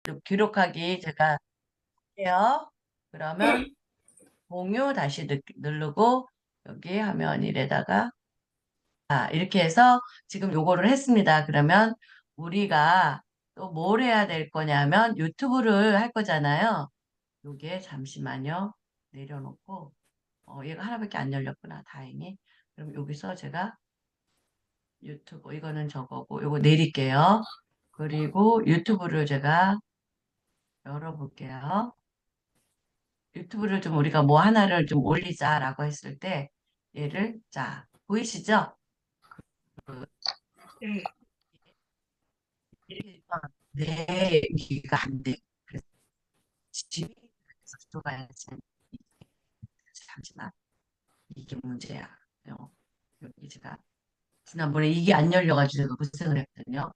좀 기록하기 제가 할게요. 그러면 네. 공유 다시 누르고 여기 화면 일에다가 이렇게 해서 지금 요거를 했습니다. 그러면 우리가 또 뭘 해야 될 거냐면 유튜브를 할 거잖아요. 요게 잠시만요. 내려놓고 얘가 하나밖에 안 열렸구나. 다행히. 그럼 여기서 제가 유튜브 이거는 저거고 요거 내릴게요. 그리고 유튜브를 제가 열어볼게요. 유튜브를 좀 우리가 뭐 하나를 좀 올리자라고 했을 때 얘를 자 보이시죠? 네. 이렇게 네 여기가 안 돼. 그래서 집에 들어가야지. 잠시만 이게 문제야. 여기 제가 지난번에 이게 안 열려가지고 제가 고생을 했거든요.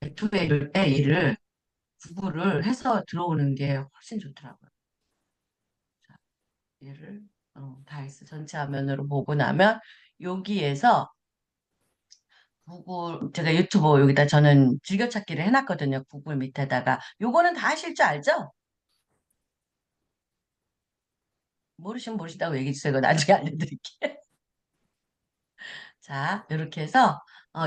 유튜브에 이럴 때 얘를 구글을 해서 들어오는 게 훨씬 좋더라고요. 자, 얘를 다이스 전체 화면으로 보고 나면 여기에서 구글 제가 유튜브 여기다 저는 즐겨찾기를 해놨거든요. 구글 밑에다가 요거는 다 하실 줄 알죠? 모르시면 모르시다고 얘기해 주세요. 이거 나중에 알려드릴게요. 자, 이렇게 해서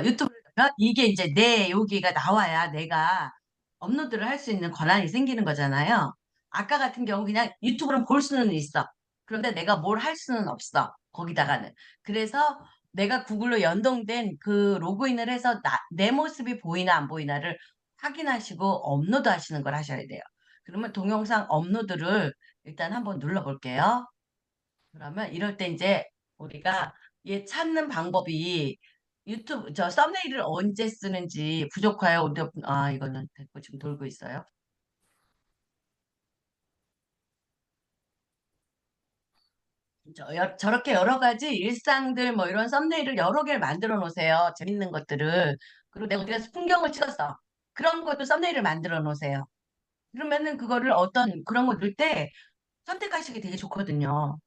유튜브를 넣으면 이게 이제 내 여기가 나와야 내가 업로드를 할 수 있는 권한이 생기는 거잖아요. 아까 같은 경우 그냥 유튜브를 볼 수는 있어. 그런데 내가 뭘 할 수는 없어. 거기다가는. 그래서 내가 구글로 연동된 그 로그인을 해서 내 모습이 보이나 안 보이나를 확인하시고 업로드 하시는 걸 하셔야 돼요. 그러면 동영상 업로드를 일단 한번 눌러볼게요. 그러면 이럴 때 이제 우리가 얘 찾는 방법이 유튜브 저 썸네일을 언제 쓰는지 부족해요. 이거는 됐고 지금 돌고 있어요. 저렇게 여러 가지 일상들 뭐 이런 썸네일을 여러 개를 만들어 놓으세요. 재밌는 것들을. 그리고 내가 어디 가서 풍경을 찍었어. 그런 것도 썸네일을 만들어 놓으세요. 그러면은 그거를 어떤 그런 거 넣을 때 선택하시기 되게 좋거든요.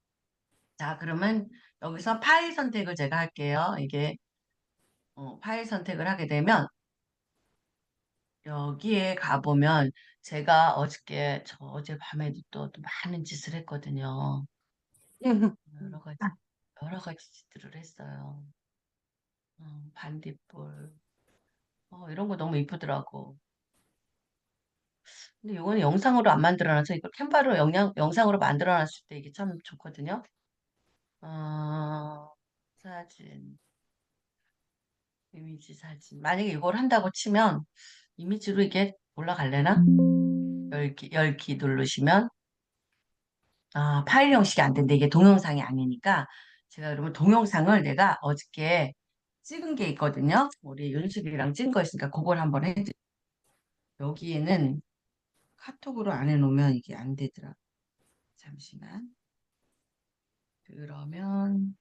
자, 그러면 여기서 파일 선택을 제가 할게요. 이게 파일 선택을 하게 되면 여기에 가보면 제가 저 어젯밤에도 또 많은 짓을 했거든요. 여러 가지, 여러 가지 짓들을 했어요. 반딧불. 이런 거 너무 이쁘더라고. 근데 이거는 영상으로 안 만들어놔서 이거 캔바로 영상으로 만들어놨을 때 이게 참 좋거든요. 어, 사진, 이미지 사진. 만약에 이걸 한다고 치면 이미지로 이게 올라갈래나? 열기 누르시면 파일 형식이 안 된대. 이게 동영상이 아니니까. 제가 그러면 동영상을 내가 어저께 찍은 게 있거든요. 우리 윤숙이랑 찍은 거 있으니까 그걸 한번 여기에는 카톡으로 안 해놓으면 이게 안 되더라. 잠시만. 그러면,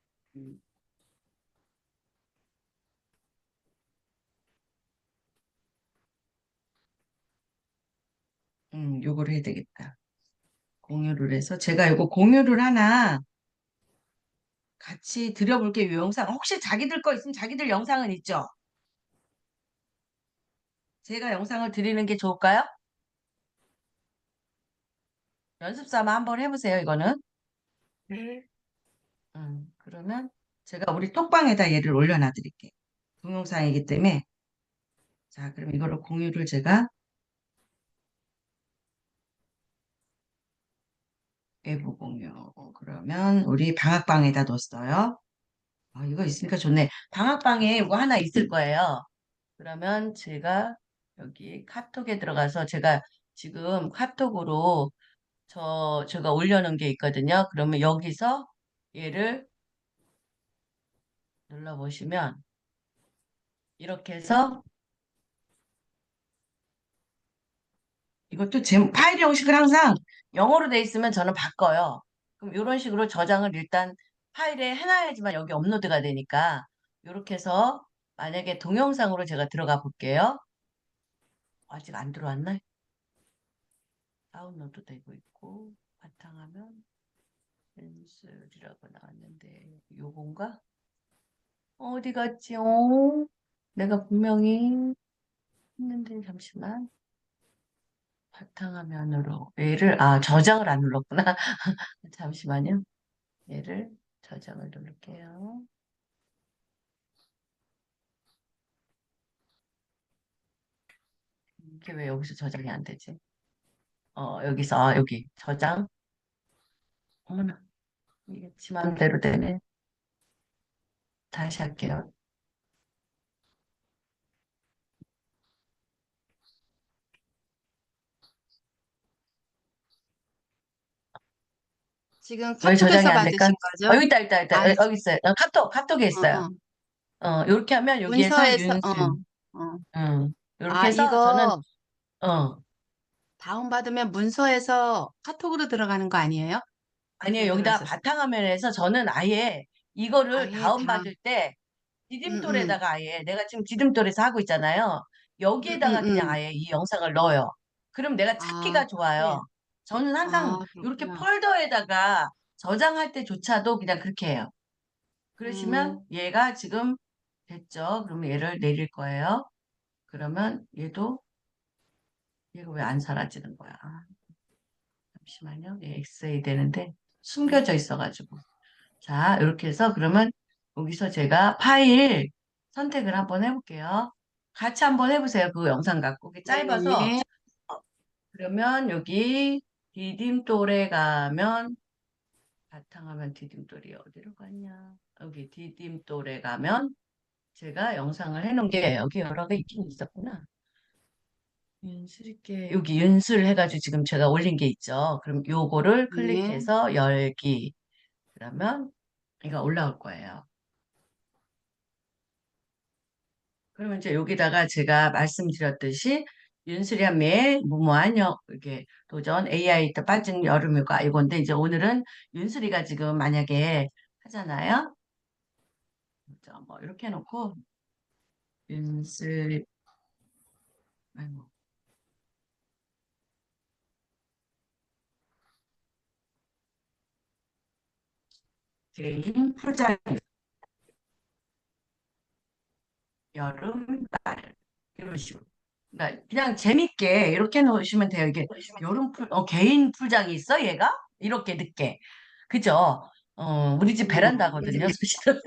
음, 요거를 해야 되겠다. 공유를 해서 제가 요거 공유를 하나 같이 드려볼게요. 요 영상. 혹시 자기들 거 있으면 자기들 영상은 있죠? 제가 영상을 드리는 게 좋을까요? 연습 삼아 한번 해보세요, 이거는. 네. 그러면 제가 우리 톡방에다 얘를 올려놔 드릴게요. 동영상이기 때문에. 자, 그럼 이걸로 공유를 제가 외부 공유. 그러면 우리 방학방에다 뒀어요. 이거 있으니까 좋네. 방학방에 이거 하나 있을 거예요. 그러면 제가 여기 카톡에 들어가서 제가 지금 카톡으로 제가 올려놓은 게 있거든요. 그러면 여기서 얘를 눌러보시면 이렇게 해서 이것도 파일 형식을 항상 영어로 돼 있으면 저는 바꿔요. 그럼 이런 식으로 저장을 일단 파일에 해놔야지만 여기 업로드가 되니까 이렇게 해서 만약에 동영상으로 제가 들어가 볼게요. 아직 안 들어왔나? 다운로드 되고 있고 바탕화면 펜슬이라고 나왔는데 요건가? 어디 갔지? 내가 분명히 했는데 잠시만. 바탕화면으로 저장을 안 눌렀구나. 잠시만요. 얘를 저장을 누를게요. 이게 왜 여기서 저장이 안 되지? 여기서, 여기 저장. 어머나, 이게 지 맘대로 되네. 다시 할게요. 지금 왜 저장이 카톡에서 안 될까? 받으신 거죠? 여기 있다, 있다, 있다. 아, 여기 있어요. 카톡에 어, 있어요. 어. 이렇게 하면 여기에서 문서에서, 윤슬. 어. 이렇게 아, 해서 저는, 이거 어, 다운받으면 문서에서 카톡으로 들어가는 거 아니에요? 아니에요. 그렇게 여기다 들었었어요. 바탕화면에서 저는 아예 이거를 아예 다, 다운받을 때 음, 음, 디딤돌에다가 아예 내가 지금 디딤돌에서 하고 있잖아요. 음, 여기에다가 음, 그냥 음. 아예 이 영상을 넣어요. 그럼 내가 아, 찾기가 그렇게. 좋아요. 저는 항상 아, 이렇게 그렇구나. 폴더에다가 저장할 때조차도 그냥 그렇게 해요. 그러시면 음, 얘가 지금 됐죠? 그러면 얘를 내릴 거예요. 그러면 얘가 왜 안 사라지는 거야? 잠시만요. 얘 엑세이 되는데 숨겨져 있어가지고. 자, 이렇게 해서 그러면 여기서 제가 파일 선택을 한번 해볼게요. 같이 한번 해보세요. 그 영상 갖고. 이게 짧아서. 네. 어, 그러면 여기 디딤돌에 가면 바탕화면 디딤돌이 어디로 갔냐? 여기 디딤돌에 가면 제가 영상을 해놓은 게 여기 여러 개 있긴 있었구나. 윤슬 있게 여기 윤슬 해가지고 지금 제가 올린 게 있죠. 그럼 요거를 네. 클릭해서 열기. 그러면 이거 올라올 거예요. 그러면 이제 여기다가 제가 말씀드렸듯이 윤수리 한미의 무모한 이게 도전 AI 때 빠진 여름휴가 이건데 이제 오늘은 윤수리가 지금 만약에 하잖아요. 그죠? 뭐 이렇게 해놓고 윤슬 아이고, 개인 풀장 여름 이런 식으로. 그러니까 그냥 재밌게 이렇게 놓으시면 돼요. 이게 개인 풀장이 있어, 얘가? 이렇게 늦게. 그죠? 우리 집 베란다거든요, 사실은.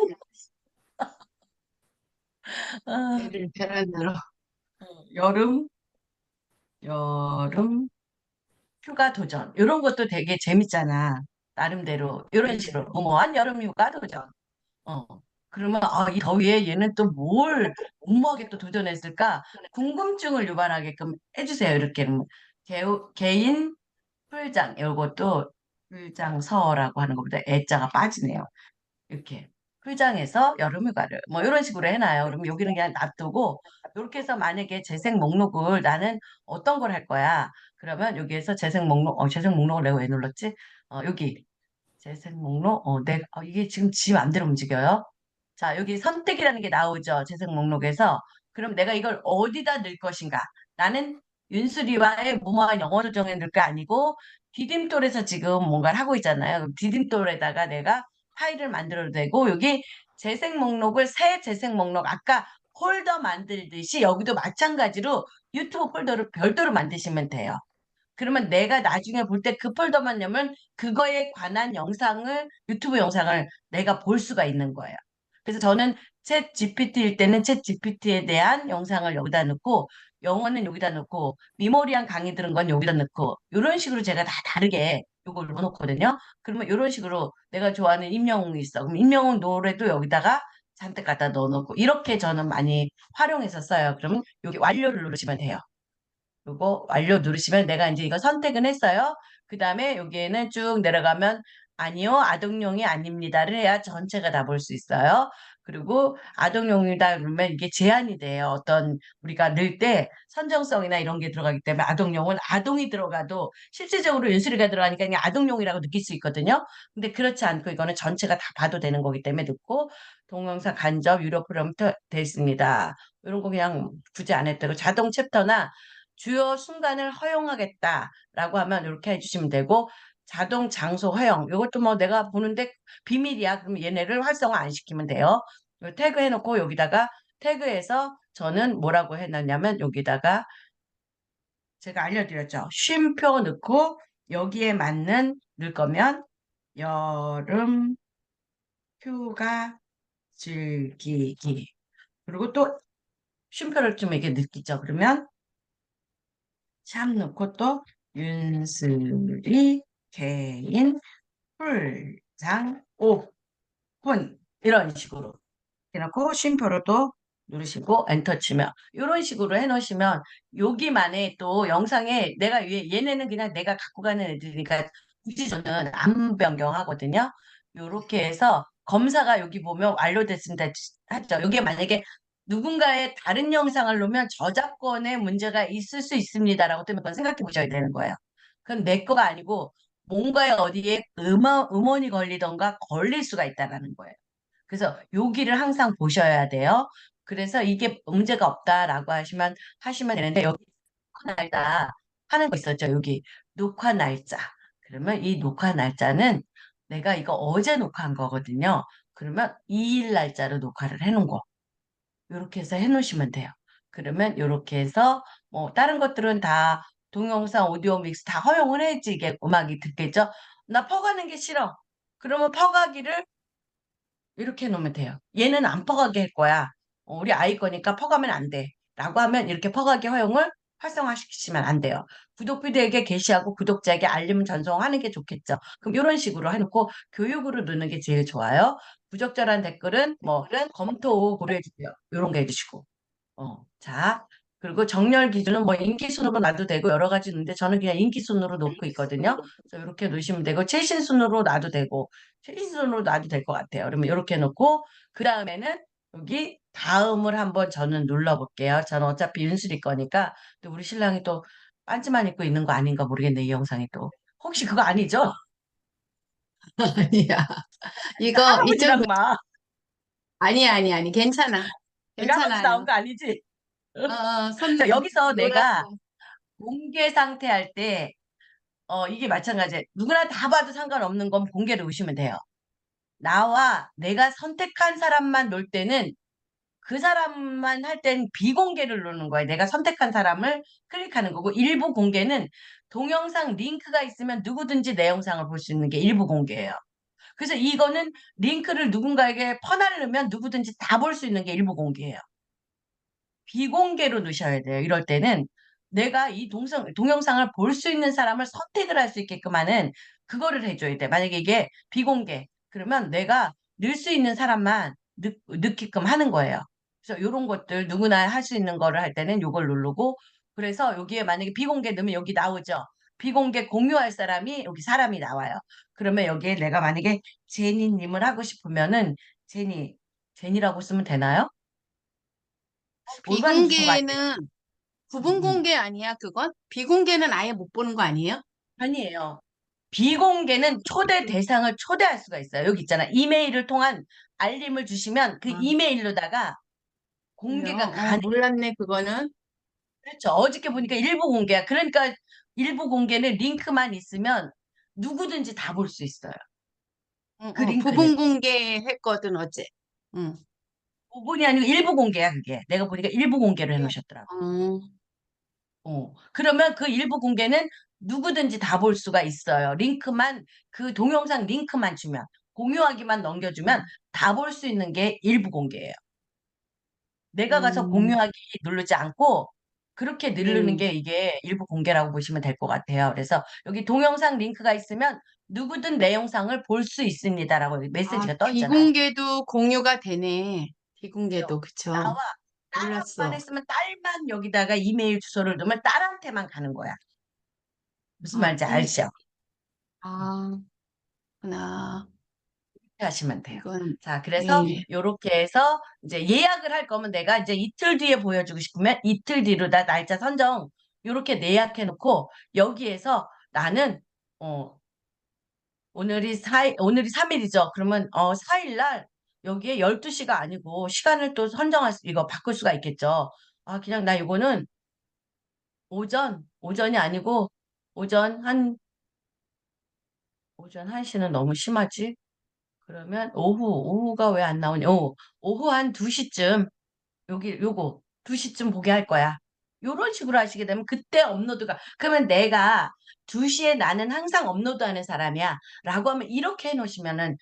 아, 얘를 베란다로. 여름, 여름, 휴가 도전. 이런 것도 되게 재밌잖아. 나름대로. 이런 식으로. 무모한 여름 휴가 도전. 어. 그러면, 이 더위에 얘는 또 뭘 무모하게 또 도전했을까? 궁금증을 유발하게끔 해주세요. 이렇게. 개인 풀장. 이것도 풀장서라고 하는 것보다 애자가 빠지네요. 이렇게 풀장에서 여름휴가를 뭐 이런 식으로 해놔요. 그럼 여기는 그냥 놔두고 이렇게 해서 만약에 재생 목록을 나는 어떤 걸 할 거야? 그러면 여기에서 재생 목록을 내가 왜 눌렀지? 여기 재생 목록, 이게 지금 지 맘대로 움직여요. 자, 여기 선택이라는 게 나오죠. 재생 목록에서. 그럼 내가 이걸 어디다 넣을 것인가? 나는 윤수리와의 무모한 영어 조정에 넣을 게 아니고 디딤돌에서 지금 뭔가를 하고 있잖아요. 그럼 디딤돌에다가 내가 파일을 만들어도 되고 여기 재생 목록을 새 재생 목록 아까 폴더 만들듯이 여기도 마찬가지로 유튜브 폴더를 별도로 만드시면 돼요. 그러면 내가 나중에 볼 때 그 폴더만 열면 그거에 관한 유튜브 영상을 내가 볼 수가 있는 거예요. 그래서 저는 챗 GPT일 때는 챗 GPT에 대한 영상을 여기다 넣고, 영어는 여기다 넣고, 미모리한 강의 들은 건 여기다 넣고, 이런 식으로 제가 다 다르게 이걸 넣어놓거든요. 그러면 이런 식으로 내가 좋아하는 임영웅이 있어. 그럼 임영웅 노래도 여기다가 잔뜩 갖다 넣어놓고, 이렇게 저는 많이 활용해서 써요. 그러면 여기 완료를 누르시면 돼요. 요거 완료 누르시면 내가 이제 이거 선택은 했어요. 그 다음에 여기에는 쭉 내려가면 아니요, 아동용이 아닙니다를 해야 전체가 다 볼 수 있어요. 그리고 아동용이다 그러면 이게 제한이 돼요. 어떤 우리가 넣을 때 선정성이나 이런 게 들어가기 때문에 아동용은 아동이 들어가도 실질적으로 윤수리가 들어가니까 그냥 아동용이라고 느낄 수 있거든요. 근데 그렇지 않고 이거는 전체가 다 봐도 되는 거기 때문에 넣고 동영상 간접 유료 프로그램 돼 있습니다. 이런 거 그냥 굳이 안 했다고 자동 챕터나 주요 순간을 허용하겠다라고 하면 이렇게 해주시면 되고 자동 장소 허용 이것도 뭐 내가 보는데 비밀이야. 그럼 얘네를 활성화 안 시키면 돼요. 태그 해놓고 여기다가 태그해서 저는 뭐라고 해놨냐면 여기다가 제가 알려드렸죠. 쉼표 넣고 여기에 맞는 넣을 거면 여름 휴가 즐기기. 그리고 또 쉼표를 좀 이렇게 느끼죠. 그러면 샵 넣고 또 윤슬이 개인 풀장 오픈 이런 식으로 해놓고 쉼표로 또 누르시고 엔터 치면 이런 식으로 해놓으시면 여기만에 또 영상에 내가 얘네는 그냥 내가 갖고 가는 애들이니까 굳이 저는 안 변경하거든요. 요렇게 해서 검사가 여기 보면 완료됐습니다 하죠. 여기에 만약에 누군가의 다른 영상을 놓으면 저작권에 문제가 있을 수 있습니다라고 뜨면 그건 생각해 보셔야 되는 거예요. 그건 내 거가 아니고 뭔가에 어디에 음원이 걸리던가 걸릴 수가 있다라는 거예요. 그래서 여기를 항상 보셔야 돼요. 그래서 이게 문제가 없다라고 하시면 되는데 여기 녹화 날짜 하는 거 있었죠. 여기 녹화 날짜. 그러면 이 녹화 날짜는 내가 이거 어제 녹화한 거거든요. 그러면 2일 날짜로 녹화를 해놓은 거. 이렇게 해서 해놓으시면 돼요. 그러면 이렇게 해서 뭐 다른 것들은 다 동영상, 오디오 믹스 다 허용을 해야지 이게 음악이 듣겠죠. 나 퍼가는 게 싫어. 그러면 퍼가기를 이렇게 해놓으면 돼요. 얘는 안 퍼가게 할 거야. 우리 아이 거니까 퍼가면 안 돼. 라고 하면 이렇게 퍼가기 허용을 활성화시키시면 안 돼요. 구독자에게 게시하고 구독자에게 알림 전송하는 게 좋겠죠. 그럼 이런 식으로 해놓고 교육으로 넣는 게 제일 좋아요. 부적절한 댓글은 검토 후 고려해 주세요. 이런 거 해주시고. 자, 그리고 정렬 기준은 뭐 인기 순으로 놔도 되고 여러 가지 있는데 저는 그냥 인기 순으로 놓고 있거든요. 그래서 이렇게 놓으시면 되고 최신 순으로 놔도 되고 최신 순으로 놔도 될 것 같아요. 그러면 이렇게 놓고 그 다음에는 여기 다음을 한번 저는 눌러볼게요. 저는 어차피 윤슬이 거니까 또 우리 신랑이 또 반지만 입고 있는 거 아닌가 모르겠네, 이 영상이 또. 혹시 그거 아니죠? 아니야. 나 이거 이쪽 할아버지랑 막 아니 괜찮아. 우리 할아버지 나온 괜찮아요. 거 아니지? 손 자, 여기서 내가 놀았어. 공개 상태 할 때 이게 마찬가지예요. 누구나 다 봐도 상관없는 건 공개를 우시면 돼요. 나와 내가 선택한 사람만 놀 때는 그 사람만 할 땐 비공개를 누르는 거예요. 내가 선택한 사람을 클릭하는 거고 일부 공개는 동영상 링크가 있으면 누구든지 내 영상을 볼 수 있는 게 일부 공개예요. 그래서 이거는 링크를 누군가에게 퍼나르면 누구든지 다 볼 수 있는 게 일부 공개예요. 비공개로 넣으셔야 돼요. 이럴 때는 내가 이 동영상을 볼 수 있는 사람을 선택을 할 수 있게끔 하는 그거를 해줘야 돼. 만약에 이게 비공개, 그러면 내가 넣을 수 있는 사람만 넣게끔 하는 거예요. 그래서 이런 것들 누구나 할 수 있는 거를 할 때는 이걸 누르고, 그래서 여기에 만약에 비공개 넣으면 여기 나오죠. 비공개 공유할 사람이 여기 사람이 나와요. 그러면 여기에 내가 만약에 제니님을 하고 싶으면은 제니라고 쓰면 되나요? 올바른 주소가 비공개는 부분 음. 공개 아니야, 그건? 비공개는 아예 못 보는 거 아니에요? 아니에요. 비공개는 초대 대상을 초대할 수가 있어요. 여기 있잖아. 이메일을 통한 알림을 주시면 그 아, 이메일로다가 그래요? 공개가 가능해요. 몰랐네, 그거는. 그렇죠. 어저께 보니까 일부 공개야. 그러니까 일부 공개는 링크만 있으면 누구든지 다 볼 수 있어요. 그 링크는. 부분 공개 했거든, 어제. 응. 부분이 아니고 일부 공개야, 그게. 내가 보니까 일부 공개로 네. 해놓으셨더라고. 어, 그러면 그 일부 공개는 누구든지 다 볼 수가 있어요. 그 동영상 링크만 주면, 공유하기만 넘겨주면 다 볼 수 있는 게 일부 공개예요. 내가 가서 음, 공유하기 누르지 않고 그렇게 누르는 네. 게 이게 일부 공개라고 보시면 될 것 같아요. 그래서 여기 동영상 링크가 있으면 누구든 내 영상을 볼 수 있습니다라고 아, 메시지가 떠 있잖아요. 비공개도 공유가 되네. 그래요. 비공개도, 나와 그쵸. 딸만 몰랐어. 했으면 딸만 여기다가 이메일 주소를 넣으면 딸한테만 가는 거야. 무슨 아, 말인지 알죠? 아, 구나. 이렇게 하시면 돼요. 이건, 자, 그래서 예. 이렇게 해서 이제 예약을 할 거면 내가 이제 이틀 뒤에 보여주고 싶으면 이틀 뒤로 다 날짜 선정 이렇게 예약해 놓고 여기에서 나는 어 오늘이 3일이죠. 그러면 4일 날 여기에 12시가 아니고 시간을 또 이거 바꿀 수가 있겠죠. 아, 그냥 나 이거는 오전이 아니고 오전 한 오전 1시는 너무 심하지? 그러면 오후가 왜 안 나오냐? 오후 한 2시쯤 요거 2시쯤 보게 할 거야. 요런 식으로 하시게 되면 그때 업로드가, 그러면 내가 2시에 나는 항상 업로드하는 사람이야 라고 하면 이렇게 해놓으시면은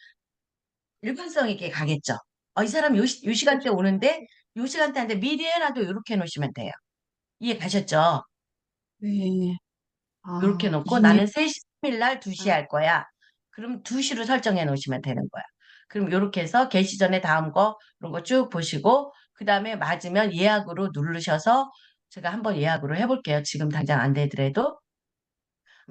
일관성 있게 가겠죠. 이 사람 요 시간대 그렇죠. 오는데 요 시간대인데 미리 해놔도 이렇게 해놓으시면 돼요. 이해 가셨죠? 네. 이렇게 아, 놓고 이, 나는 3시 3일 날 2시에 아, 할 거야. 그럼 2시로 설정해 놓으시면 되는 거야. 그럼 이렇게 해서 개시 전에 다음 거 이런 거 쭉 보시고 그 다음에 맞으면 예약으로 누르셔서 제가 한번 예약으로 해볼게요. 지금 당장 안 되더라도.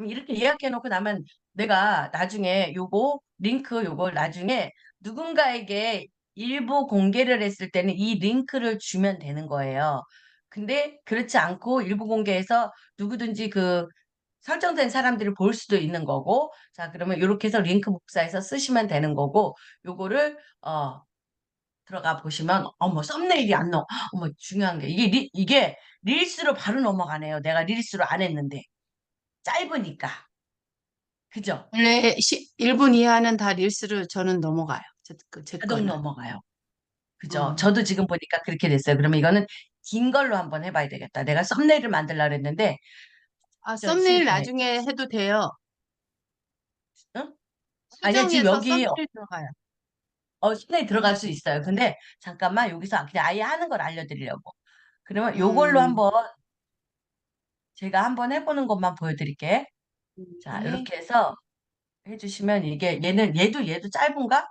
이렇게 예약해 놓고 나면 내가 나중에 요거 링크 요걸 나중에 누군가에게 일부 공개를 했을 때는 이 링크를 주면 되는 거예요. 근데 그렇지 않고 일부 공개해서 누구든지 그 설정된 사람들이 볼 수도 있는 거고, 자, 그러면 이렇게 해서 링크 복사해서 쓰시면 되는 거고, 요거를, 들어가 보시면, 어머, 썸네일이 안 나와. 어머, 중요한 게, 이게 릴스로 바로 넘어가네요. 내가 릴스로 안 했는데. 짧으니까. 그죠? 원래 1분 이하는 다 릴스를 저는 넘어가요. 제 자동 거는. 넘어가요. 그죠? 어. 저도 지금 보니까 그렇게 됐어요. 그러면 이거는 긴 걸로 한번 해봐야 되겠다. 내가 썸네일을 만들려고 했는데, 아, 전 썸네일 실패. 나중에 해도 돼요. 응? 아니야, 지금 수정해서 여기, 썸네일 들어가요. 썸네일 들어갈 수 있어요. 근데 잠깐만, 여기서 그냥 아예 하는 걸 알려드리려고. 그러면 요걸로 음, 한번, 제가 한번 해보는 것만 보여드릴게. 자, 네. 이렇게 해서 해주시면 이게, 얘도 짧은가?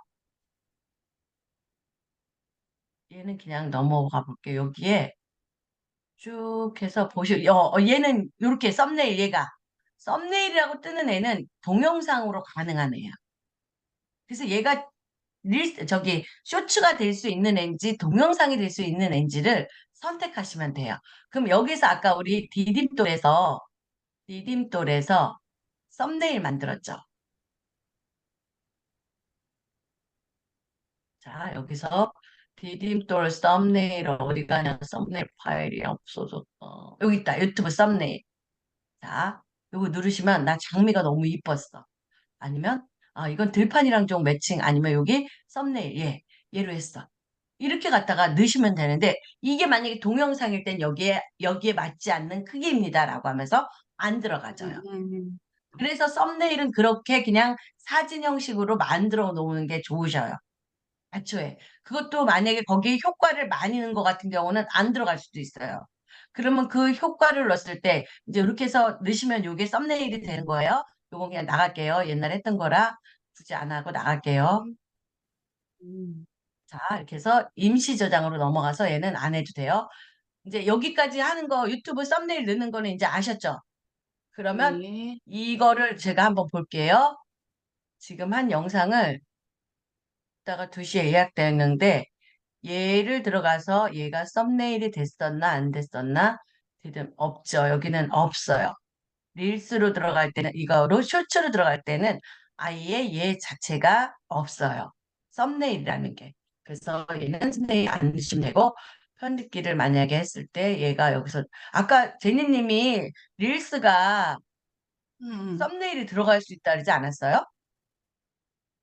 얘는 그냥 넘어가 볼게요. 여기에 쭉 해서 얘는 이렇게 썸네일 얘가 썸네일이라고 뜨는 애는 동영상으로 가능한 애야. 그래서 얘가 저기 쇼츠가 될 수 있는 앤지 동영상이 될 수 있는 앤지를 선택하시면 돼요. 그럼 여기서 아까 우리 디딤돌에서 썸네일 만들었죠. 자, 여기서 디딤돌 썸네일 어디 가냐? 썸네일 파일이 없어졌다. 여기 있다. 유튜브 썸네일. 자, 요거 누르시면 나 장미가 너무 이뻤어. 아니면 이건 들판이랑 좀 매칭 아니면 여기 썸네일 얘로 했어. 이렇게 갖다가 넣으시면 되는데 이게 만약에 동영상일 땐 여기에 맞지 않는 크기입니다라고 하면서 안 들어가져요. 음, 그래서 썸네일은 그렇게 그냥 사진 형식으로 만들어 놓는 게 좋으셔요. 애초에. 그것도 만약에 거기에 효과를 많이 넣은 것 같은 경우는 안 들어갈 수도 있어요. 그러면 그 효과를 넣었을 때 이제 이렇게 해서 넣으시면 이게 썸네일이 되는 거예요. 요건 그냥 나갈게요. 옛날에 했던 거라 굳이 안 하고 나갈게요. 음, 음, 자, 이렇게 해서 임시 저장으로 넘어가서 얘는 안 해도 돼요. 이제 여기까지 하는 거 유튜브 썸네일 넣는 거는 이제 아셨죠? 그러면 네. 이거를 제가 한번 볼게요. 지금 한 영상을 이따가 2시에 예약되어 있는데 얘를 들어가서 얘가 썸네일이 됐었나 안 됐었나 없죠. 여기는 없어요. 릴스로 들어갈 때는 이거로 쇼츠로 들어갈 때는 아예 얘 자체가 없어요. 썸네일이라는 게. 그래서 얘는 썸네일 안 넣으시면 되고 편집기를 만약에 했을 때 얘가 여기서 아까 제니님이 릴스가 음, 음. 썸네일이 들어갈 수 있다 그러지 않았어요?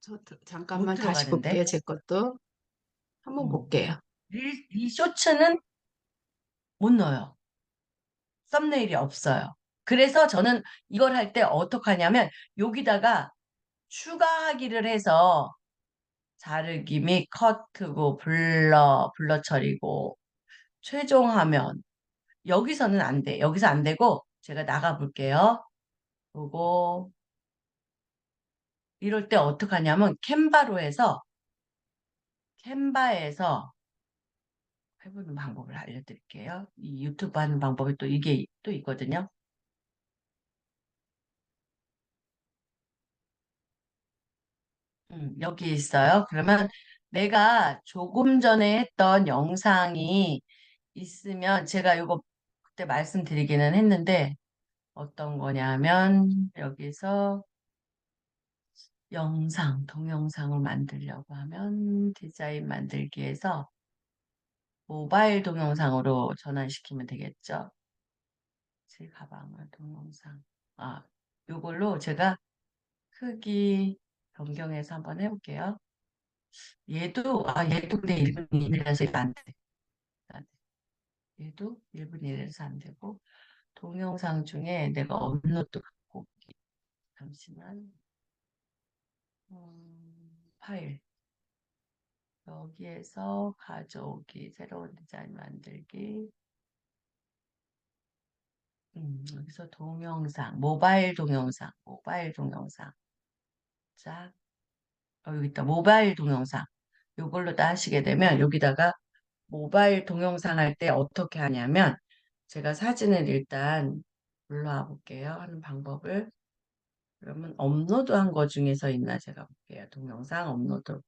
못 잠깐만 다시 들어가는데 볼게요. 제 것도 한번 음. 볼게요. 이 쇼츠는 못 넣어요. 썸네일이 없어요. 그래서 저는 이걸 할 때 어떻게 하냐면 여기다가 추가하기를 해서 자르기 및 커트고 블러 처리고 최종화면 여기서는 안 돼. 여기서 안 되고 제가 나가 볼게요. 그리고 이럴 때 어떻게 하냐면 캔바에서 해보는 방법을 알려드릴게요. 이 유튜브 하는 방법이 또 이게 또 있거든요. 여기 있어요. 그러면 내가 조금 전에 했던 영상이 있으면 제가 이거 그때 말씀드리기는 했는데 어떤 거냐면 여기서 동영상을 만들려고 하면 디자인 만들기에서 모바일 동영상으로 전환시키면 되겠죠. 제 가방을 동영상. 요걸로 제가 크기 변경해서 한번 해볼게요. 얘도 근데 1분 이내라서 이거 안 돼. 안 돼. 얘도 1분 이래서 안 되고, 동영상 중에 내가 업로드 갖고, 잠시만, 파일. 여기에서 가져오기, 새로운 디자인 만들기, 여기서 동영상, 모바일 동영상. 자, 여기 있다. 모바일 동영상. 요걸로 다 하시게 되면 여기다가 모바일 동영상 할 때 어떻게 하냐면 제가 사진을 일단 올라와 볼게요. 하는 방법을. 그러면 업로드한 거 중에서 있나 제가 볼게요. 동영상 업로드.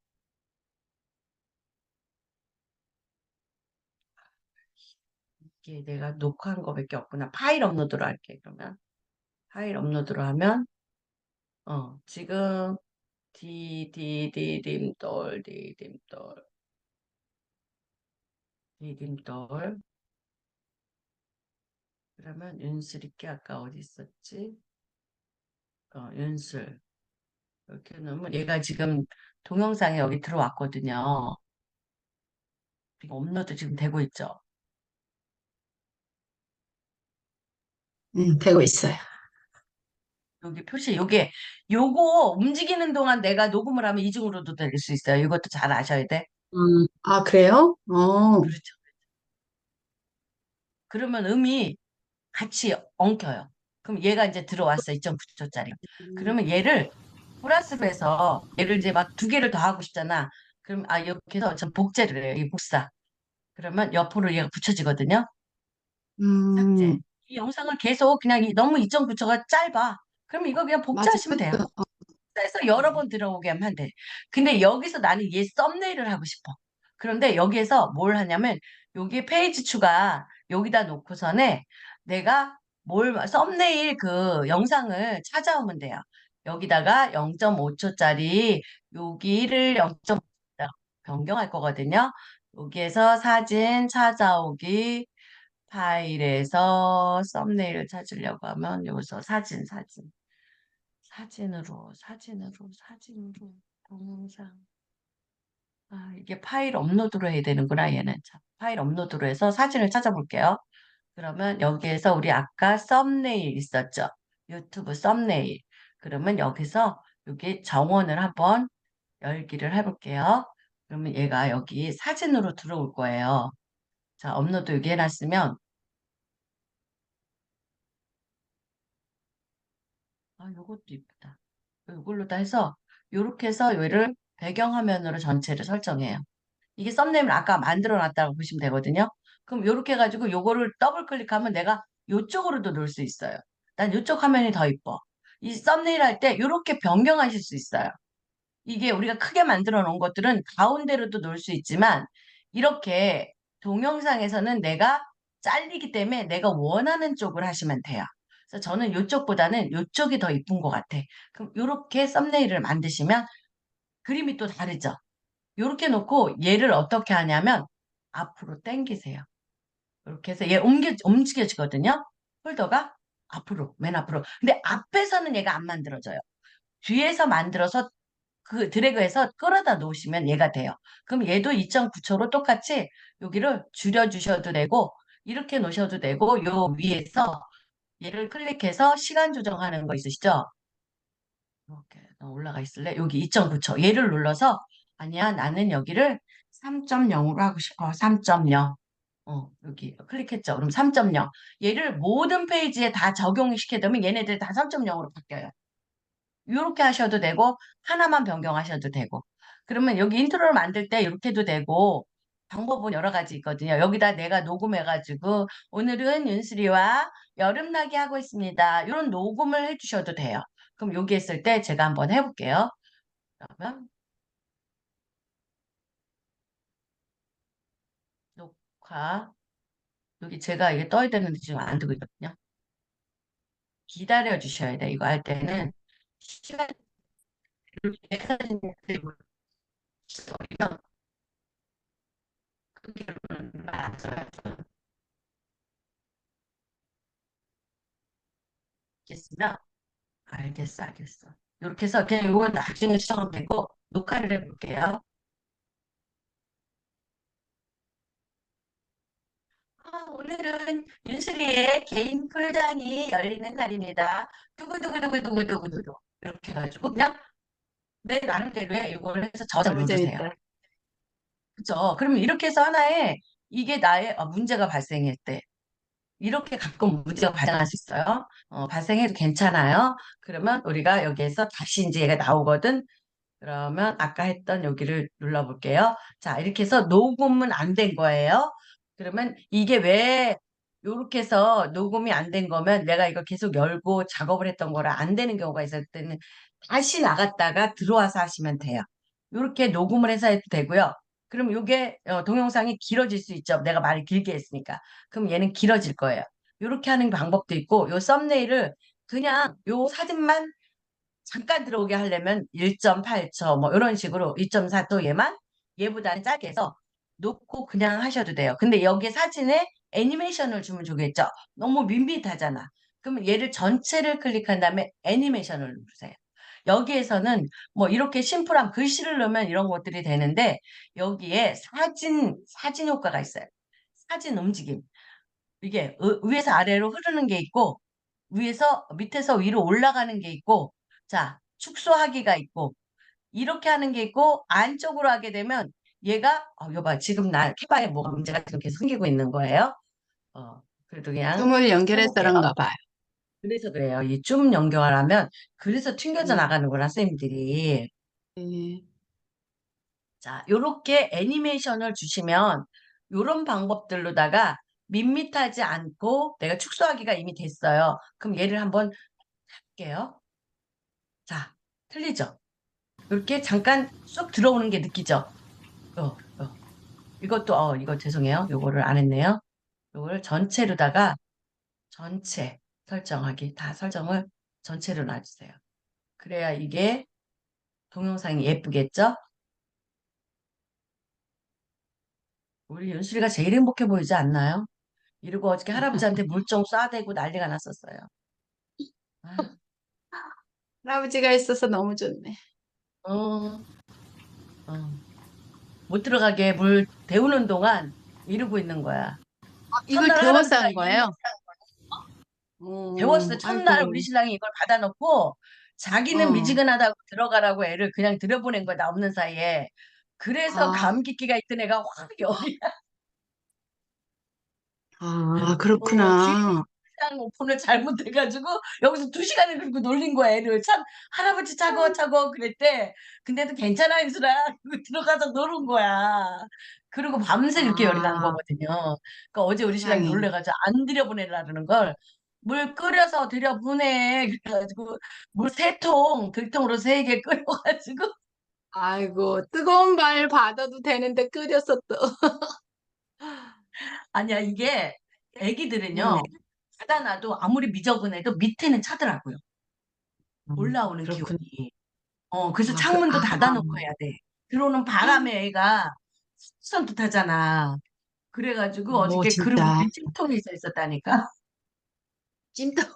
이게 내가 녹화한 거밖에 없구나. 파일 업로드로 할게. 그러면 파일 업로드로 하면 지금 디딤돌 그러면 윤슬이께 아까 어디 있었지? 윤슬 이렇게 놓으면 얘가 지금 동영상에 여기 들어왔거든요. 지금 업로드 지금 되고 있죠. 되고 있어요. 여기 표시 요거 움직이는 동안 내가 녹음을 하면 이중으로도 될 수 있어요. 이것도 잘 아셔야 돼. 아, 그래요? 그렇죠. 그러면 음이 같이 엉켜요. 그럼 얘가 이제 들어왔어. 2.9초짜리. 음, 그러면 얘를 플러스로 해서 얘를 이제 막 두 개를 더 하고 싶잖아. 그럼 이렇게 해서 전 복제를 해요. 이 복사. 그러면 옆으로 얘가 붙여지거든요. 삭제. 음, 이 영상을 계속 그냥 너무 2.9초가 짧아. 그럼 이거 그냥 맞아. 복제하시면 돼요. 해서 여러 번 들어오게 하면 돼. 근데 여기서 나는 얘 썸네일을 하고 싶어. 그런데 여기에서 뭘 하냐면 여기 페이지 추가 여기다 놓고서는 내가 썸네일 그 영상을 찾아오면 돼요. 여기다가 0.5초짜리 여기를 0.5초 변경할 거거든요. 여기에서 사진 찾아오기 파일에서 썸네일을 찾으려고 하면 여기서 사진으로, 동영상. 이게 파일 업로드로 해야 되는구나, 얘는. 자, 파일 업로드로 해서 사진을 찾아볼게요. 그러면 여기에서 우리 아까 썸네일 있었죠? 유튜브 썸네일. 그러면 여기서 여기 정원을 한번 열기를 해볼게요. 그러면 얘가 여기 사진으로 들어올 거예요. 자, 업로드 여기 해놨으면, 요것도 이쁘다. 이걸로 다 해서, 요렇게 해서 얘를 배경화면으로 전체를 설정해요. 이게 썸네일을 아까 만들어 놨다고 보시면 되거든요. 그럼 이렇게 해가지고 요거를 더블 클릭하면 내가 요쪽으로도 놓을 수 있어요. 난 요쪽 화면이 더 이뻐. 이 썸네일 할 때 이렇게 변경하실 수 있어요. 이게 우리가 크게 만들어 놓은 것들은 가운데로도 놓을 수 있지만 이렇게 동영상에서는 내가 잘리기 때문에 내가 원하는 쪽을 하시면 돼요. 그래서 저는 요쪽보다는 요쪽이 더 이쁜 것 같아. 그럼 이렇게 썸네일을 만드시면 그림이 또 다르죠. 이렇게 놓고 얘를 어떻게 하냐면 앞으로 당기세요. 이렇게 해서 얘 움직여지거든요. 폴더가 앞으로, 맨 앞으로. 근데 앞에서는 얘가 안 만들어져요. 뒤에서 만들어서 그 드래그해서 끌어다 놓으시면 얘가 돼요. 그럼 얘도 2.9초로 똑같이 여기를 줄여주셔도 되고 이렇게 놓으셔도 되고 요 위에서 얘를 클릭해서 시간 조정하는 거 있으시죠? 이렇게 올라가 있을래? 여기 2.9초. 얘를 눌러서 아니야 나는 여기를 3.0으로 하고 싶어. 3.0. 여기 클릭했죠. 그럼 3.0. 얘를 모든 페이지에 다 적용시켜두면 얘네들 다 3.0으로 바뀌어요. 이렇게 하셔도 되고 하나만 변경하셔도 되고. 그러면 여기 인트로를 만들 때 이렇게 해도 되고 방법은 여러 가지 있거든요. 여기다 내가 녹음해가지고 오늘은 윤수리와 여름나기 하고 있습니다. 이런 녹음을 해주셔도 돼요. 그럼 여기 했을 때 제가 한번 해볼게요. 그러면 녹화 여기 제가 이게 떠야 되는데 지금 안 뜨고 있거든요. 기다려 주셔야 돼. 이거 할 때는 시간 사진 들고 있으면 크기로는 맞아요. 알겠습니다. 알겠어. 이렇게 해서 그냥 이건 나중에 시작하면 되고 녹화를 해볼게요. 오늘 오늘은 윤수리의 개인 풀장이 열리는 날입니다. 두구두구두구두구두구두구. 이렇게 해가지고 그냥 내 나름대로 이걸 해서 저장 너무 누르세요. 재밌다. 그죠? 그러면 이렇게 해서 하나에 이게 나의 문제가 발생했대. 이렇게 가끔 문제가 발생할 수 있어요. 발생해도 괜찮아요. 그러면 우리가 여기에서 다시 이제 얘가 나오거든. 그러면 아까 했던 여기를 눌러볼게요. 자, 이렇게 해서 녹음은 안 된 거예요. 그러면 이게 왜 이렇게 해서 녹음이 안 된 거면 내가 이걸 계속 열고 작업을 했던 거라 안 되는 경우가 있을 때는 다시 나갔다가 들어와서 하시면 돼요. 이렇게 녹음을 해서 해도 되고요. 그럼 이게 동영상이 길어질 수 있죠. 내가 말을 길게 했으니까. 그럼 얘는 길어질 거예요. 이렇게 하는 방법도 있고, 요 썸네일을 그냥 요 사진만 잠깐 들어오게 하려면 1.8초 뭐 이런 식으로 2.4 또 얘만 얘보다는 짧게 해서 놓고 그냥 하셔도 돼요. 근데 여기 사진에 애니메이션을 주면 좋겠죠. 너무 밋밋하잖아. 그러면 얘를 전체를 클릭한 다음에 애니메이션을 누르세요. 여기에서는 뭐 이렇게 심플한 글씨를 넣으면 이런 것들이 되는데 여기에 사진 효과가 있어요. 사진 움직임. 이게 위에서 아래로 흐르는 게 있고 밑에서 위로 올라가는 게 있고, 자, 축소하기가 있고, 이렇게 하는 게 있고, 안쪽으로 하게 되면 얘가, 여봐, 지금 나 캐바에 뭐가 문제가 지금 계속 생기고 있는 거예요. 그래도 그냥 줌을 연결해서 해볼게요. 그런가 봐요. 그래서 그래요. 이 줌 연결하면, 그래서 튕겨져 네. 나가는구나, 선생님들이. 네. 자, 요렇게 애니메이션을 주시면, 요런 방법들로다가 밋밋하지 않고, 내가 축소하기가 이미 됐어요. 그럼 얘를 한번 할게요. 자, 틀리죠? 이렇게 잠깐 쏙 들어오는 게 느끼죠? 어, 어. 이것도, 이거 죄송해요. 요거를 안 했네요. 요거를 전체로다가 전체 설정하기, 다 설정을 전체로 놔주세요. 그래야 이게 동영상이 예쁘겠죠? 우리 윤수리가 제일 행복해 보이지 않나요? 이러고 어저께 할아버지한테 물 좀 쏴대고 난리가 났었어요. 아, 할아버지가 있어서 너무 좋네. 어, 어. 못 들어가게 물 데우는 동안 이러고 있는 거야. 이걸 첫날 데워서 할아버지가 한 거예요? 배웠어. 첫날 우리 아이고. 신랑이 이걸 받아놓고 자기는 어. 미지근하다고 들어가라고 애를 그냥 들여보낸 거야. 나 없는 사이에. 그래서 아, 감기기가 있던 애가 확 여기 그렇구나. 신랑 오픈을 잘못해가지고 여기서 2시간을 그리고 놀린 거야 애를. 참 할아버지 차가워 차가워 그랬대. 근데도 괜찮아 인수라. 그리고 들어가서 노는 거야. 그리고 밤새 이렇게 열이 난 아, 거거든요. 그러니까 어제 우리 신랑이 세상에. 놀래가지고 안 들여보내라는 걸 물 끓여서 들여보내. 그래가지고 물 3통, 들통으로 3개 끓여가지고 아이고, 뜨거운 발 받아도 되는데 끓여서 또. 아니야 이게 네네. 애기들은요 닫아놔도 아무리 미적은해도 밑에는 차더라고요. 올라오는 그렇군. 기온이. 그래서 창문도 닫아놓고 해야 돼. 들어오는 바람에 애가 선뜻하잖아. 그래가지고 오, 어저께 그릇 진짜. 물이 찜통이 있었다니까. 찜닭.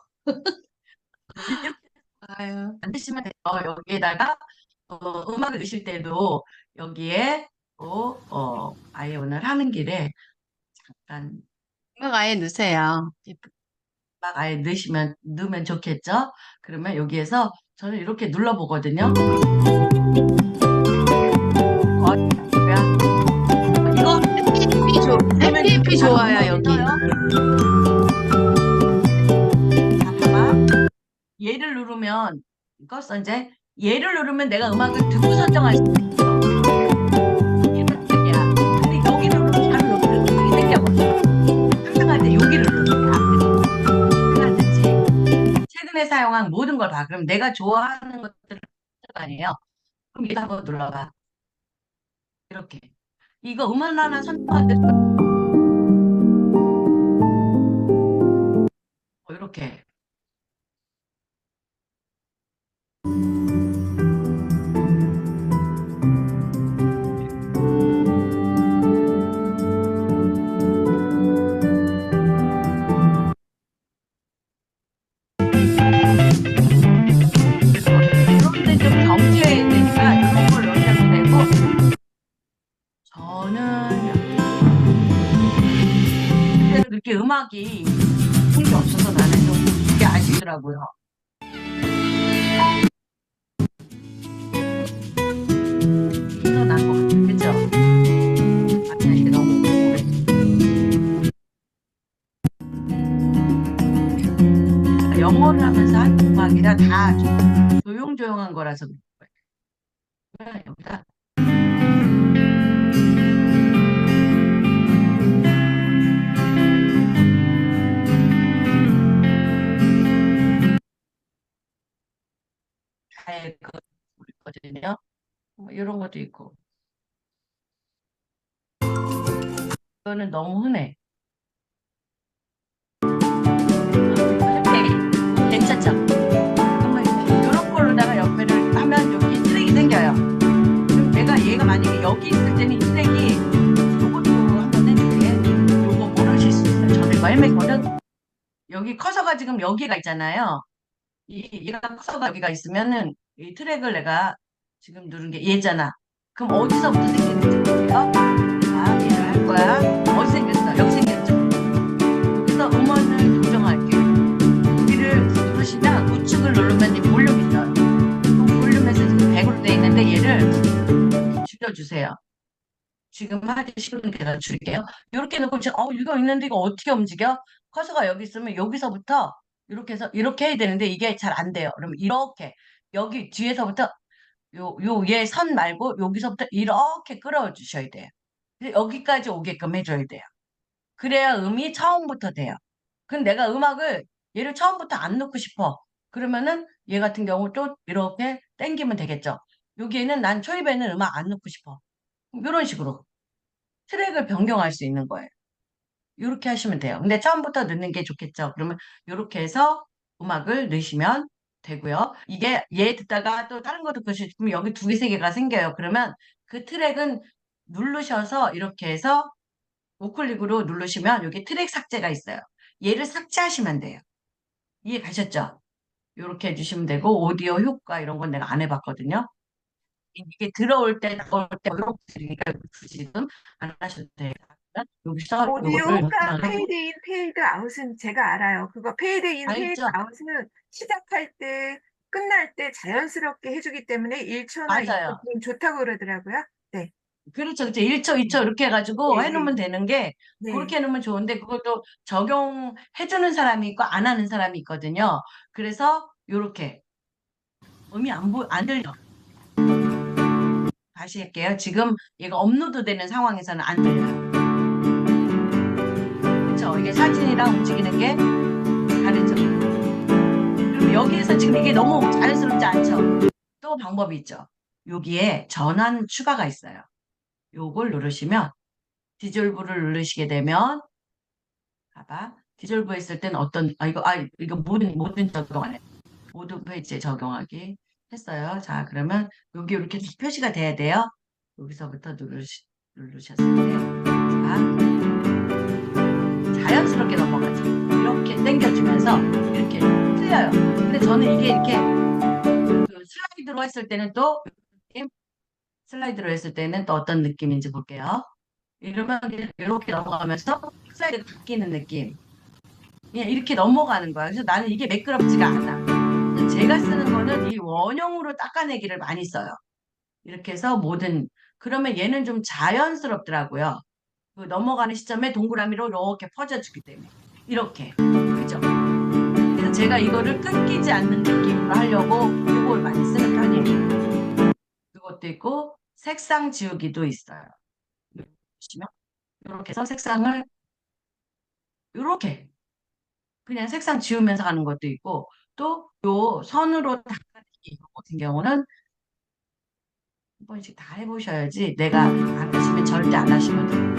이렇게 아유, 만드시면 돼요. 여기에다가 음악을 넣으실 때도 여기에 아예 오늘 하는 길에 잠깐 이거 아예 넣으세요. 막 아예 넣으면 좋겠죠? 그러면 여기에서 저는 이렇게 눌러보거든요. 이거 누르면 이렇게 햇빛이 바로 좋아요, 음악이 여기. 떠요. 자, 봐봐. 얘를 누르면 껐어 이제. 얘를 누르면 내가 음악을 듣고 설정할 수 있어. 이런 뜻이야. 근데 여기를 누르면 바로 여기를 음악이 생겨버려. 설정할 때 여기를 누르면 하든지 최근에 사용한 모든 걸 봐. 그럼 내가 좋아하는 것들을 아니에요. 그럼 이거 한번 눌러봐. 이렇게. 이거 음악 하나 선정할 때 이렇게. 그런데 좀 정지해야 되니까 이런 걸 넣으셔도 되고 저는 이렇게 이게 힘이 없어서 나는 좀 이게 아쉽더라고요. 이게 더 나은 것 같아요. 그죠? 아니야, 이게 너무 오래. 제가 영어를 하면서 한 음악이라 다 좀 조용조용한 거라서 그런 거예요. 여기다 잘 그거 있거든요. 뭐 이런 것도 있고. 이거는 너무 흔해. 네, 괜찮죠? 한번 이런 걸로다가 옆에를 하면 여기 트랙이 생겨요. 그럼 내가 얘가 만약에 여기 있을 때는 이 트랙이 요것도 한번 해줄게. 요거 모르실 수 있어요. 저는 이거 헤맸거든. 여기 커서가 지금 여기가 있잖아요. 얘가 커서가 여기가 있으면은 이 트랙을 내가 지금 누른 게 얘잖아. 그럼 어디서부터 생기는지 볼게요. 자, 얘를 할 거야. 어디 생겼어? 여기 생겼죠? 여기서 음원을 조정할게요. 여기를 누르시면 우측을 누르면 이 볼륨이 있어요. 그럼 볼륨에서 지금 100으로 돼 있는데 얘를 줄여주세요. 지금 하기 싫은 게 다 줄게요. 이렇게 놓고 지금 이거 있는데 이거 어떻게 움직여? 커서가 여기 있으면 여기서부터 이렇게 해서 이렇게 해야 되는데 이게 잘 안 돼요. 그럼 이렇게 여기 뒤에서부터 얘 선 말고 여기서부터 이렇게 끌어 주셔야 돼요. 그래서 여기까지 오게끔 해줘야 돼요. 그래야 음이 처음부터 돼요. 근데 내가 음악을 얘를 처음부터 안 넣고 싶어. 그러면은 얘 같은 경우 또 이렇게 당기면 되겠죠. 여기에는 난 초입에는 음악 안 넣고 싶어. 이런 식으로 트랙을 변경할 수 있는 거예요. 이렇게 하시면 돼요. 근데 처음부터 넣는 게 좋겠죠. 그러면 이렇게 해서 음악을 넣으시면 되고요. 이게 얘 듣다가 또 다른 거 듣고 싶으면 여기 두 개, 세 개가 생겨요. 그러면 그 트랙은 누르셔서 이렇게 해서 우클릭으로 누르시면 여기 트랙 삭제가 있어요. 얘를 삭제하시면 돼요. 이해 가셨죠? 이렇게 해주시면 되고 오디오 효과 이런 건 내가 안 해봤거든요. 이게 들어올 때 나올 때 이런 것들이니까 지금 안 하셔도 돼요. 여기서 오디오 이거를 효과 저장을 하고 페이드 인, 페이드 아웃은 제가 알아요. 그거 페이드 인, 페이드 알죠? 아웃은 시작할 때, 끝날 때 자연스럽게 해주기 때문에 1초나 2초 맞아요. 좋다고 그러더라고요. 네. 그렇죠. 그렇죠. 1초, 2초 이렇게 해가지고 네, 네, 해놓으면 되는 게 그렇게 네. 해놓으면 좋은데 그것도 적용해주는 사람이 있고 안 하는 사람이 있거든요. 그래서 이렇게 음이 안 들려. 다시 할게요. 지금 얘가 업로드 되는 상황에서는 안 들려요. 그렇죠. 이게 사진이랑 움직이는 게 다르죠. 그럼 여기에서 지금 이게 너무 자연스럽지 않죠? 또 방법이 있죠. 여기에 전환 추가가 있어요. 요걸 누르시면 디졸브를 누르시게 되면 봐봐. 디졸브 했을 때는 이거 모든 적용하네. 모든 페이지에 적용하기 했어요. 자, 그러면 여기 이렇게 표시가 돼야 돼요. 여기서부터 누르셨을 때, 자, 자연스럽게 넘어가죠. 이렇게 당겨주면서 이렇게 틀려요. 근데 저는 이게 이렇게 그 슬라이드로 했을 때는 또 슬라이드로 했을 때는 또 어떤 느낌인지 볼게요. 이러면 이렇게 넘어가면서 슬라이드가 바뀌는 느낌. 그냥 이렇게 넘어가는 거야. 그래서 나는 이게 매끄럽지가 않아. 그래서 제가 쓰는 거는 이 원형으로 닦아내기를 많이 써요. 이렇게 해서 그러면 얘는 좀 자연스럽더라고요. 그 넘어가는 시점에 동그라미로 이렇게 퍼져주기 때문에. 이렇게. 그죠? 그래서 제가 이거를 끊기지 않는 느낌으로 하려고 이걸 많이 쓰는 편이에요. 그것도 있고, 색상 지우기도 있어요. 보시면. 이렇게 해서 색상을 이렇게 그냥 색상 지우면서 하는 것도 있고 또 요 선으로 닦아내기 같은 경우는 한 번씩 다 해보셔야지 내가 안 하시면 절대 안 하시거든.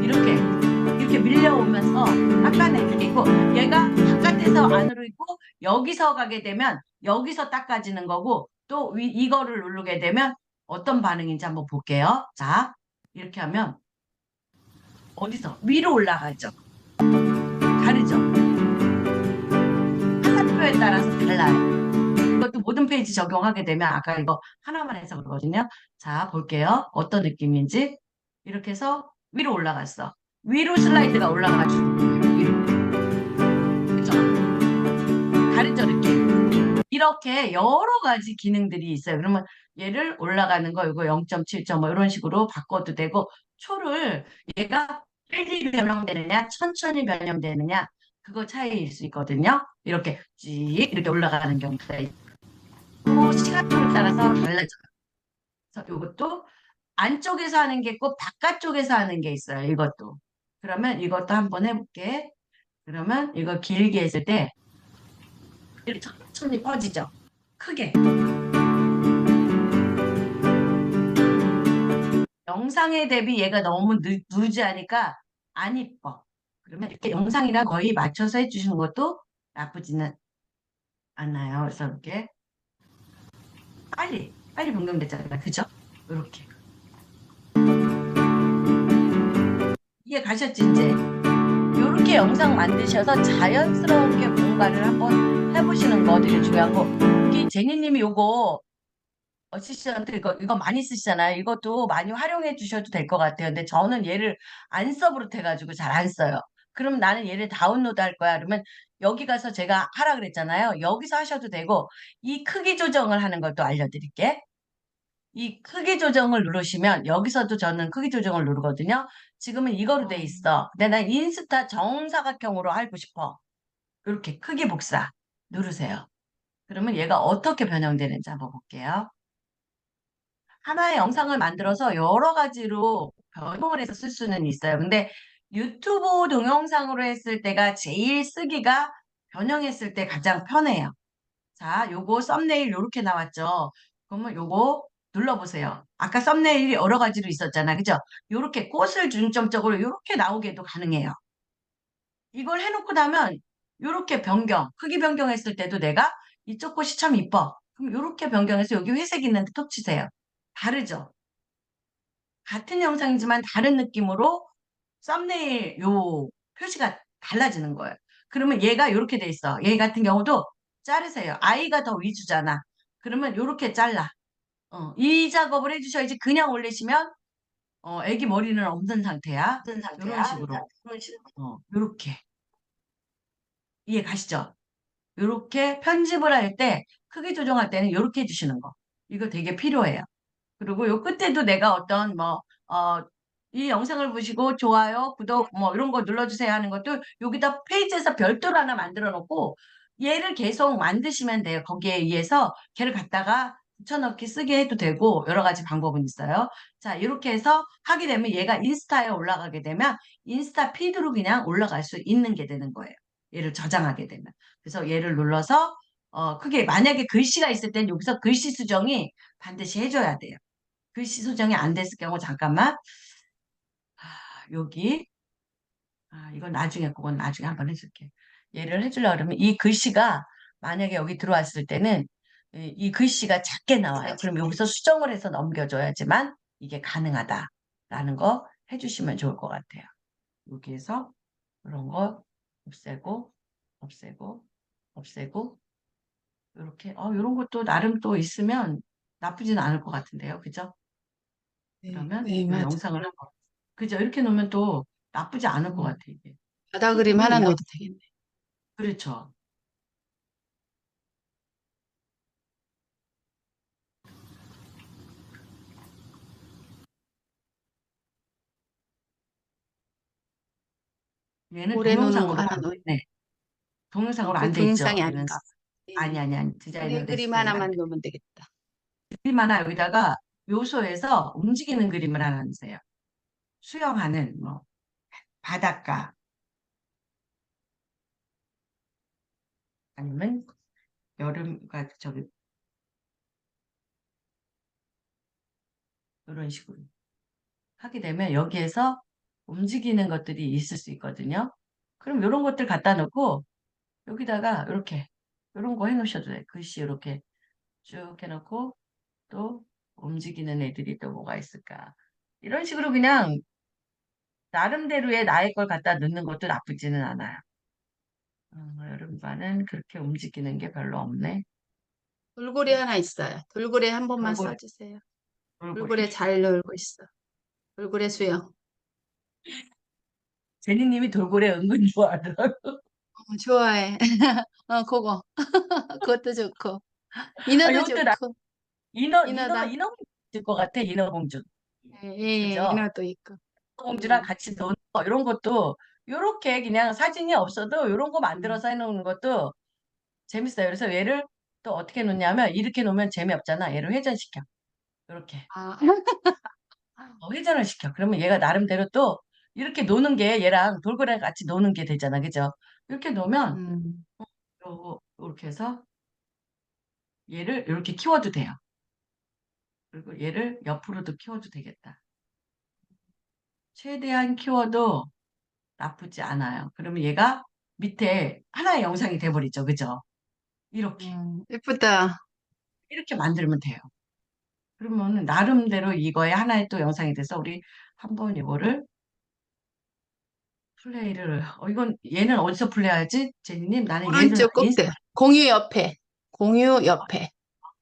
이렇게 밀려오면서 닦아내는 게 있고 얘가 바깥에서 안으로 있고 여기서 가게 되면 여기서 닦아지는 거고 또 이거를 누르게 되면 어떤 반응인지 한번 볼게요. 자, 이렇게 하면 어디서 위로 올라가죠. 다르죠. 화살표에 따라서 달라요. 이것도 모든 페이지 적용하게 되면 아까 이거 하나만 해서 그러거든요. 자, 볼게요. 어떤 느낌인지. 이렇게 해서 위로 올라갔어. 위로 슬라이드가 올라가지고 위로. 다르죠, 이렇게 여러 가지 기능들이 있어요. 그러면 얘를 올라가는 거 이거 0.7점 이런 식으로 바꿔도 되고 초를 얘가 빨리 변형되느냐 천천히 변형되느냐 그거 차이일 수 있거든요. 이렇게 찌 이렇게 올라가는 경우가 있고 시간표에 따라서 달라져요. 그래서 이것도 안쪽에서 하는 게 있고 바깥쪽에서 하는 게 있어요. 이것도. 그러면 이것도 한번 해볼게. 그러면 이거 길게 했을 때 이렇게 천천히 퍼지죠. 크게. 영상에 대비 얘가 너무 루즈하니까 안 이뻐. 그러면 이렇게 영상이랑 거의 맞춰서 해주시는 것도 나쁘지는 않아요. 그래서 이렇게 빨리 변경됐잖아요. 그죠? 이렇게. 이해 가셨지, 이제? 이렇게 영상 만드셔서 자연스럽게 뭔가를 한번 해보시는 거 되게 중요하고, 여기 제니님이 요거 어시스턴트 이거 많이 쓰시잖아요. 이것도 많이 활용해 주셔도 될 것 같아요. 근데 저는 얘를 안 써버릇해가지고 잘 안 써요. 그럼 나는 얘를 다운로드 할 거야. 그러면 여기 가서 제가 하라 그랬잖아요. 여기서 하셔도 되고 이 크기 조정을 하는 것도 알려드릴게. 이 크기 조정을 누르시면 여기서도 저는 크기 조정을 누르거든요. 지금은 이거로 돼 있어. 근데 난 인스타 정사각형으로 하고 싶어. 이렇게 크기 복사 누르세요. 그러면 얘가 어떻게 변형되는지 한번 볼게요. 하나의 영상을 만들어서 여러 가지로 변형을 해서 쓸 수는 있어요. 근데 유튜브 동영상으로 했을 때가 제일 쓰기가 변형했을 때 가장 편해요. 자, 요거 썸네일 요렇게 나왔죠. 그러면 요거 눌러보세요. 아까 썸네일이 여러 가지로 있었잖아. 그죠? 요렇게 꽃을 중점적으로 요렇게 나오게도 가능해요. 이걸 해놓고 나면 요렇게 변경, 크기 변경했을 때도 내가 이쪽 꽃이 참 이뻐. 그럼 요렇게 변경해서 여기 회색 있는데 톡 치세요. 다르죠? 같은 영상이지만 다른 느낌으로 썸네일 요 표시가 달라지는 거예요. 그러면 얘가 이렇게 돼 있어. 얘 같은 경우도 자르세요. 아이가 더 위주잖아. 그러면 이렇게 잘라. 이 작업을 해주셔야지 그냥 올리시면 애기 머리는 없는 상태야. 이런 식으로. 이렇게 이해 가시죠? 이렇게 편집을 할 때 크기 조정할 때는 이렇게 해주시는 거. 이거 되게 필요해요. 그리고 요 끝에도 내가 어떤 이 영상을 보시고 좋아요, 구독 뭐 이런 거 눌러주세요 하는 것도 여기다 페이지에서 별도로 하나 만들어 놓고 얘를 계속 만드시면 돼요. 거기에 의해서 걔를 갖다가 붙여넣기 쓰게 해도 되고 여러 가지 방법은 있어요. 자, 이렇게 해서 하게 되면 얘가 인스타에 올라가게 되면 인스타 피드로 그냥 올라갈 수 있는 게 되는 거예요. 얘를 저장하게 되면. 그래서 얘를 눌러서 크게 만약에 글씨가 있을 땐 여기서 글씨 수정이 반드시 해줘야 돼요. 글씨 수정이 안 됐을 경우 잠깐만 여기 이건 나중에 그건 나중에 한번 해줄게. 얘를 해주려고 그러면 이 글씨가 만약에 여기 들어왔을 때는 이 글씨가 작게 나와요. 그럼 여기서 수정을 해서 넘겨줘야지만 이게 가능하다라는 거 해주시면 좋을 것 같아요. 여기에서 이런 거 없애고 없애고 없애고 이렇게 이런 것도 나름 또 있으면 나쁘진 않을 것 같은데요. 그죠? 네, 그러면 네, 이 맞아. 영상을 한번 그죠? 이렇게 놓으면 또 나쁘지 않을 것 음. 같아 이게. 바다 그림 하나 넣어도 되겠네. 그렇죠. 얘는 오래 노는 거 동영상으로 하나 넣어. 네, 동영상으로 그 안 돼 있죠. 동영상이 얘는 아닌가 봐. 아니 오래 디자이너 그림 됐을 때는 안 하나만 돼. 넣으면 되겠다. 그림 하나 여기다가 요소에서 움직이는 그림을 하나 넣으세요. 수영하는 뭐 바닷가 아니면 여름가 저기 이런 식으로 하게 되면 여기에서 움직이는 것들이 있을 수 있거든요. 그럼 이런 것들 갖다 놓고 여기다가 이렇게 이런 거 해놓으셔도 돼요. 글씨 이렇게 쭉 해놓고 또 움직이는 애들이 또 뭐가 있을까. 이런 식으로 그냥 나름대로의 나의 걸 갖다 넣는 것도 나쁘지는 않아요. 여름반은 그렇게 움직이는 게 별로 없네. 돌고래 하나 있어요. 돌고래 한 번만 돌고래, 써주세요. 돌고래 돌고래. 잘 놀고 있어. 돌고래 수영. 제니님이 돌고래 은근 좋아하더라고. 좋아해. 그거. 그것도 좋고. 인어도 이것도 나 좋고. 인어다. 인어공주 있을 것 같아, 인어공주. 예, 예, 그죠? 인어도 있고. 인어공주랑 음, 같이 노는 거, 이런 것도, 요렇게 그냥 사진이 없어도 요런 거 음, 만들어서 해놓는 것도 재밌어요. 그래서 얘를 또 어떻게 놓냐면, 이렇게 놓으면 재미없잖아. 얘를 회전시켜. 이렇게. 아, 회전을 시켜. 그러면 얘가 나름대로 또 이렇게 노는 게 얘랑 돌고래 같이 노는 게 되잖아. 그죠? 이렇게 놓으면 음, 이렇게 해서 얘를 이렇게 키워도 돼요. 그리고 얘를 옆으로도 키워도 되겠다. 최대한 키워도 나쁘지 않아요. 그러면 얘가 밑에 하나의 영상이 돼버리죠. 그죠? 이렇게. 예쁘다. 이렇게 만들면 돼요. 그러면 나름대로 이거에 하나의 또 영상이 돼서 우리 한번 이거를 플레이를, 이건 얘는 어디서 플레이하지? 제니님, 나는 얘는 오른쪽 끝에. 공유 옆에. 공유 옆에.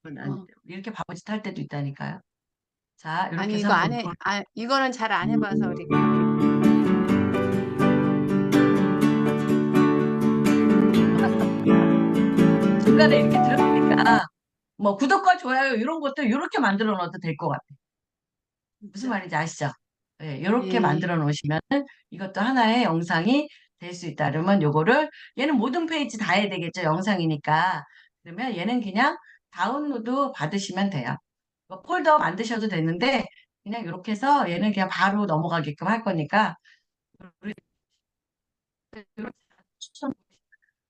어. 이렇게 바보짓 할 때도 있다니까요. 자, 이렇게 아니, 해서 이거 안 한번 해. 이거는 잘 안 해봐서 우리가. 중간에 이렇게 들으니까 뭐 구독과 좋아요 이런 것도 이렇게 만들어 놓어도 될 것 같아요. 무슨 진짜. 말인지 아시죠? 네, 이렇게 예. 만들어 놓으시면은 이것도 하나의 영상이 될 수 있다. 그러면 요거를 얘는 모든 페이지 다 해야 되겠죠. 영상이니까. 그러면 얘는 그냥 다운로드 받으시면 돼요. 뭐 폴더 만드셔도 되는데 그냥 이렇게 해서 얘는 그냥 바로 넘어가게끔 할 거니까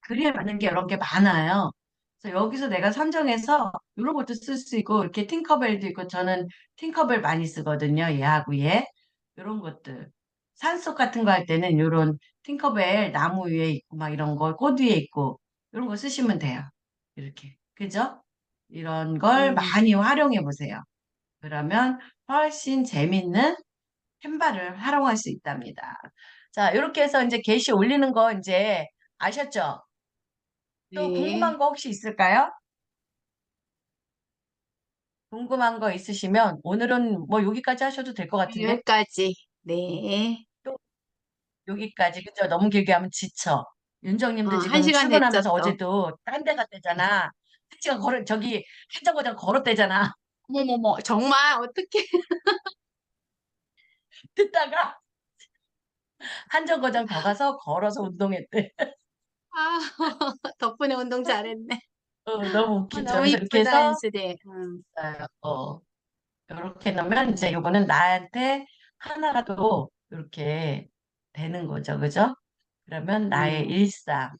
글에 맞는 게 여러 개 많아요. 그래서 여기서 내가 선정해서 이런 것도 쓸 수 있고 이렇게 팅커벨도 있고 저는 팅커벨 많이 쓰거든요. 얘하고 얘 이런 것들 산속 같은 거 할 때는 이런 팅커벨 나무 위에 있고 막 이런 거 꽃 위에 있고 이런 거 쓰시면 돼요. 이렇게 그죠? 이런 걸 음, 많이 활용해 보세요. 그러면 훨씬 재밌는 캔버를 활용할 수 있답니다. 자, 이렇게 해서 이제 게시 올리는 거 이제 아셨죠? 또 네. 궁금한 거 혹시 있을까요? 궁금한 거 있으시면 오늘은 뭐 여기까지 하셔도 될 것 같은데 여기까지. 네. 또 여기까지 그죠? 너무 길게 하면 지쳐. 윤정님도 한 지금 시간 됐죠, 출근하면서 또. 어제도 딴 데 갔대잖아. 한 시간 걸어 저기 한 정거장 걸었대잖아. 어머머머, 정말, 어떻게. 듣다가 한 정거장 더 가서 걸어서 운동했대. 아, 덕분에 운동 잘했네. 너무 웃기죠. 너무 그래서 이렇게 이쁘다, 해서 한수리. 이렇게 놓으면 이제 요거는 나한테 하나라도 이렇게 되는 거죠. 그죠? 그러면 나의 음, 일상.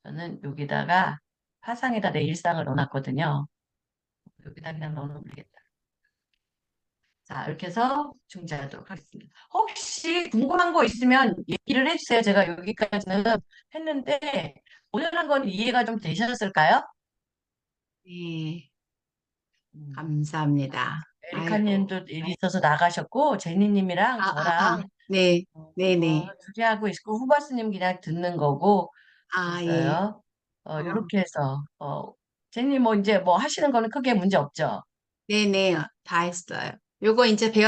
저는 여기다가 화상에다 내 일상을 넣어놨거든요. 여기다 그냥 넣어놓으면 되겠다. 자, 이렇게 해서 중지하도록 하겠습니다. 혹시 궁금한 거 있으면 얘기를 해주세요. 제가 여기까지는 했는데 오늘 한 건 이해가 좀 되셨을까요? 네. 음. 감사합니다. 에리카 아이고. 님도 일이 있어서 나가셨고, 제니 님이랑 저랑 네. 네네. 두개 하고 있고, 후바스님 그냥 듣는 거고, 예. 그랬어요. 어, 이렇게 해서, 제니 뭐 이제 뭐 하시는 거는 크게 문제 없죠? 네네. 다 했어요. 요거 이제 배워